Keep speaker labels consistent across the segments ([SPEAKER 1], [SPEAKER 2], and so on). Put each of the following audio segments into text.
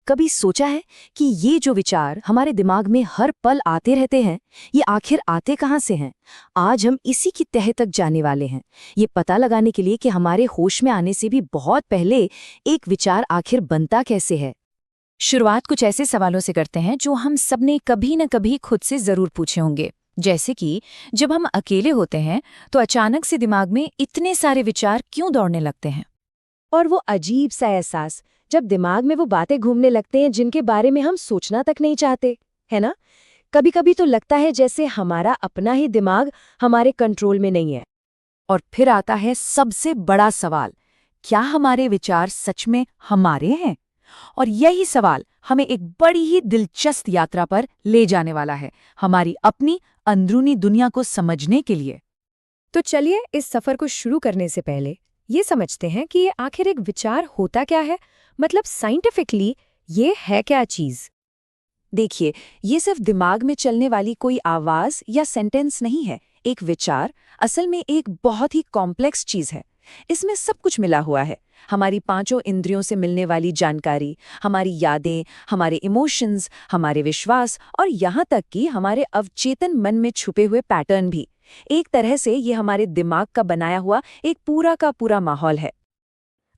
[SPEAKER 1] कभी सोचा है कि ये जो विचार हमारे दिमाग में हर पल आते रहते हैं, ये आखिर आते कहाँ से हैं? आज हम इसी की तह तक जाने वाले हैं, ये पता लगाने के लिए कि हमारे होश में आने से भी बहुत पहले एक विचार आखिर बनता कैसे है।
[SPEAKER 2] शुरुआत कुछ ऐसे सवालों से करते हैं जो हम सबने कभी न कभी खुद से जरूर पूछे होंगे। जैसे कि जब हम अकेले होते हैं तो अचानक से दिमाग में इतने सारे विचार क्यों दौड़ने लगते हैं?
[SPEAKER 1] और वो अजीब सा एहसास जब दिमाग में वो बातें घूमने लगते हैं जिनके बारे में हम सोचना तक नहीं चाहते, है ना? कभी कभी तो लगता है जैसे हमारा अपना ही दिमाग हमारे कंट्रोल में नहीं है।
[SPEAKER 2] और फिर आता है सबसे बड़ा सवाल, क्या हमारे विचार सच में हमारे हैं? और यही सवाल हमें एक बड़ी ही दिलचस्प यात्रा पर ले जाने वाला है, हमारी अपनी अंदरूनी दुनिया को समझने के लिए।
[SPEAKER 1] तो चलिए इस सफर को शुरू करने से पहले ये समझते हैं कि ये आखिर एक विचार होता क्या है, मतलब साइंटिफिकली ये है क्या चीज। देखिए, ये सिर्फ दिमाग में चलने वाली कोई आवाज या सेंटेंस नहीं है। एक विचार असल में एक बहुत ही कॉम्प्लेक्स चीज है। इसमें सब कुछ मिला हुआ है, हमारी पांचों इंद्रियों से मिलने वाली जानकारी, हमारी यादें, हमारे इमोशंस, हमारे विश्वास और यहाँ तक कि हमारे अवचेतन मन में छुपे हुए पैटर्न भी। एक तरह से ये हमारे दिमाग का बनाया हुआ एक पूरा का पूरा माहौल है।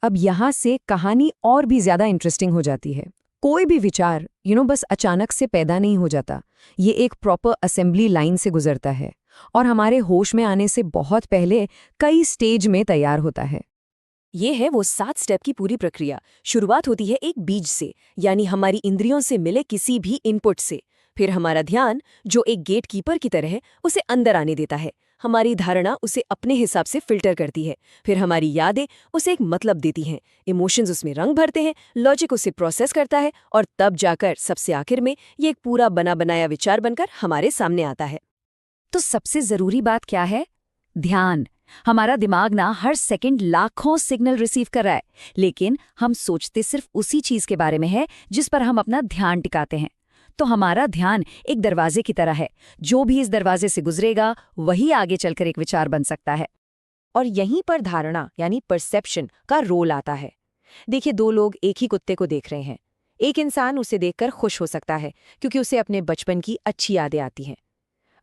[SPEAKER 1] अब यहाँ से कहानी और भी ज्यादा इंटरेस्टिंग हो जाती है। कोई भी विचार बस अचानक से पैदा नहीं हो जाता। ये एक प्रॉपर असेंबली लाइन से गुजरता है और हमारे होश में आने से बहुत पहले कई स्टेज में तैयार होता है। ये है वो 7 स्टेप की पूरी प्रक्रिया। शुरुआत होती है एक बीज से, यानी हमारी इंद्रियों से मिले किसी भी इनपुट से। फिर हमारा ध्यान, जो एक गेट कीपर की तरह है, उसे अंदर आने देता है। हमारी धारणा उसे अपने हिसाब से फिल्टर करती है। फिर हमारी यादें उसे एक मतलब देती हैं, इमोशंस उसमें रंग भरते हैं, लॉजिक उसे प्रोसेस करता है और तब जाकर सबसे आखिर में ये एक पूरा बना बनाया विचार बनकर हमारे सामने आता है।
[SPEAKER 2] तो सबसे जरूरी बात क्या है? ध्यान। हमारा दिमाग ना हर सेकंड लाखों सिग्नल रिसीव कर रहा है, लेकिन हम सोचते सिर्फ उसी चीज के बारे में है जिस पर हम अपना ध्यान टिकाते हैं। तो हमारा ध्यान एक दरवाजे की तरह है, जो भी इस दरवाजे से गुजरेगा वही आगे चलकर एक विचार बन सकता है। और यहीं पर धारणा यानी परसेप्शन का रोल आता है। देखिए, 2 लोग एक ही कुत्ते को देख रहे हैं। एक इंसान उसे देखकर खुश हो सकता है क्योंकि उसे अपने बचपन की अच्छी यादें आती हैं।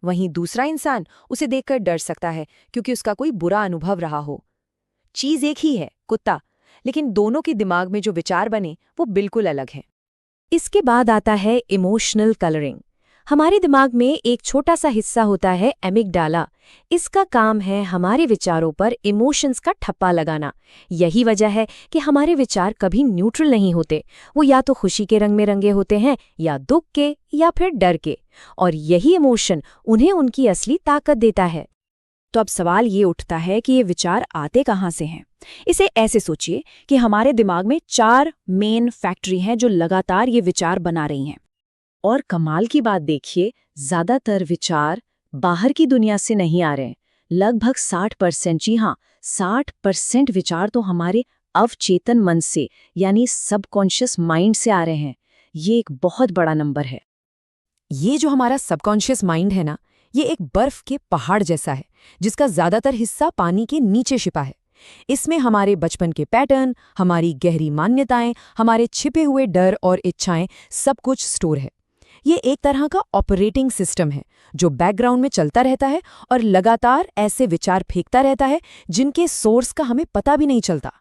[SPEAKER 2] वहीं दूसरा इंसान उसे देखकर डर सकता है क्योंकि उसका कोई बुरा अनुभव रहा हो। चीज एक ही है, कुत्ता, लेकिन दोनों के दिमाग में जो विचार बने वो बिल्कुल अलग हैं। इसके बाद आता है इमोशनल कलरिंग। हमारे दिमाग में एक छोटा सा हिस्सा होता है एमिगडाला। इसका काम है हमारे विचारों पर इमोशंस का ठप्पा लगाना। यही वजह है कि हमारे विचार कभी न्यूट्रल नहीं होते। वो या तो खुशी के रंग में रंगे होते हैं, या दुख के, या फिर डर के। और यही इमोशन उन्हें उनकी असली ताकत देता है। तो अब सवाल ये उठता है कि ये विचार आते कहाँ से हैं? इसे ऐसे सोचिए कि हमारे दिमाग में 4 मेन फैक्ट्री हैं जो लगातार ये विचार बना रही हैं। और कमाल की बात देखिए, ज्यादातर विचार बाहर की दुनिया से नहीं आ रहे हैं। लगभग 60%, जी हाँ, 60% विचार तो हमारे अवचेतन मन से यानी सबकॉन्शियस माइंड से आ रहे हैं। ये एक बहुत बड़ा नंबर है। ये जो हमारा सबकॉन्शियस माइंड है ना, ये एक बर्फ के पहाड़ जैसा है जिसका ज्यादातर हिस्सा पानी के नीचे छिपा है। इसमें हमारे बचपन के पैटर्न, हमारी गहरी मान्यताएं, हमारे छिपे हुए डर और इच्छाएं सब कुछ स्टोर है। ये एक तरह का ऑपरेटिंग सिस्टम है जो बैकग्राउंड में चलता रहता है और लगातार ऐसे विचार फेंकता रहता है जिनके सोर्स का हमें पता भी नहीं चलता।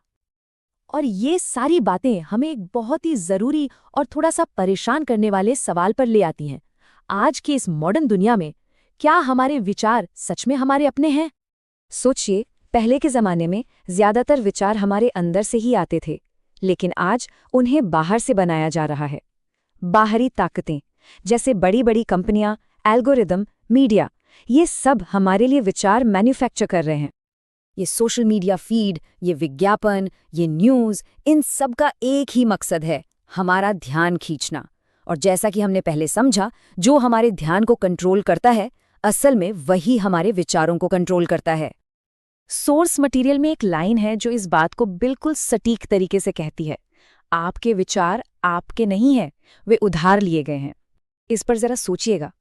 [SPEAKER 2] और ये सारी बातें हमें एक बहुत ही जरूरी और थोड़ा सा परेशान करने वाले सवाल पर ले आती हैं। आज की इस मॉडर्न दुनिया में क्या हमारे विचार सच में हमारे अपने हैं? सोचिए, पहले के जमाने में ज्यादातर विचार हमारे अंदर से ही आते थे, लेकिन आज उन्हें बाहर से बनाया जा रहा है। बाहरी ताकतें जैसे बड़ी बड़ी कंपनियां, एल्गोरिदम, मीडिया, ये सब हमारे लिए विचार मैन्युफैक्चर कर रहे हैं। ये सोशल मीडिया फीड, ये विज्ञापन, ये न्यूज़, इन सब का एक ही मकसद है, हमारा ध्यान खींचना। और जैसा कि हमने पहले समझा, जो हमारे ध्यान को कंट्रोल करता है, असल में वही हमारे विचारों को कंट्रोल करता है। सोर्स मटेरियल में एक लाइन है जो इस बात को बिल्कुल सटीक तरीके से कहती है, आपके विचार आपके नहीं हैं, वे उधार लिए गए हैं। इस पर जरा सोचिएगा।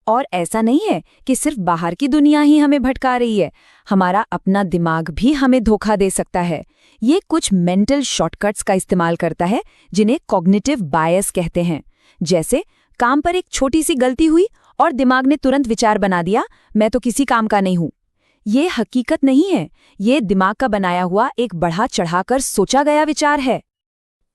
[SPEAKER 2] और ऐसा नहीं है कि सिर्फ बाहर की दुनिया ही हमें भटका रही है, हमारा अपना दिमाग भी हमें धोखा दे सकता है। ये कुछ मेंटल शॉर्टकट्स का इस्तेमाल करता है जिन्हें कॉग्निटिव बायस कहते हैं। जैसे काम पर एक छोटी सी गलती हुई और दिमाग ने तुरंत विचार बना दिया, मैं तो किसी काम का नहीं हूं। ये हकीकत नहीं है, ये दिमाग का बनाया हुआ एक बढ़ा चढ़ाकर सोचा गया विचार है।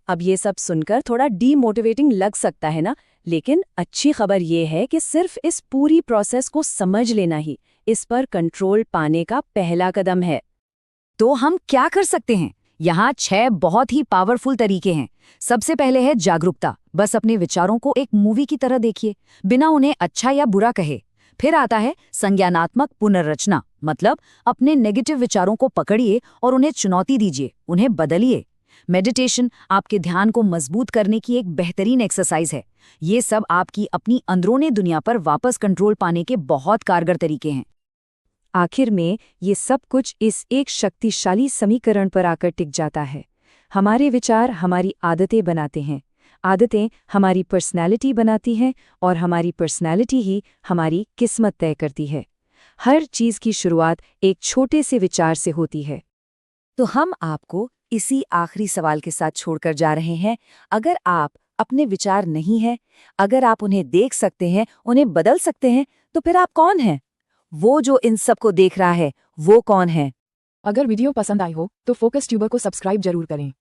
[SPEAKER 1] अब ये सब सुनकर थोड़ा डीमोटिवेटिंग लग सकता है ना, लेकिन अच्छी खबर ये है कि सिर्फ इस पूरी प्रोसेस को समझ लेना ही इस पर कंट्रोल पाने का पहला कदम है।
[SPEAKER 2] तो हम क्या कर सकते हैं? यहाँ 6 बहुत ही पावरफुल तरीके हैं। सबसे पहले है जागरूकता। बस अपने विचारों को एक मूवी की तरह देखिए, बिना उन्हें अच्छा या बुरा कहे। फिर आता है संज्ञानात्मक पुनर्रचना, मतलब अपने नेगेटिव विचारों को पकड़िए और उन्हें चुनौती दीजिए, उन्हें बदलिए। मेडिटेशन आपके ध्यान को मजबूत करने की एक बेहतरीन एक्सरसाइज है। ये सब आपकी अपनी अंदरूनी दुनिया पर वापस कंट्रोल पाने के बहुत कारगर तरीके हैं।
[SPEAKER 1] आखिर में ये सब कुछ इस एक शक्तिशाली समीकरण पर आकर टिक जाता है। हमारे विचार हमारी आदतें बनाते हैं, आदतें हमारी पर्सनैलिटी बनाती हैं और हमारी पर्सनैलिटी ही हमारी किस्मत तय करती है। हर चीज़ की शुरुआत एक छोटे से विचार से होती है।
[SPEAKER 2] तो हम आपको इसी आखिरी सवाल के साथ छोड़कर जा रहे हैं। अगर आप अपने विचार नहीं हैं, अगर आप उन्हें देख सकते हैं, उन्हें बदल सकते हैं, तो फिर आप कौन हैं? वो जो इन सब को देख रहा है, वो कौन है?
[SPEAKER 1] अगर वीडियो पसंद आई हो तो फोकस ट्यूबर को सब्सक्राइब जरूर करें।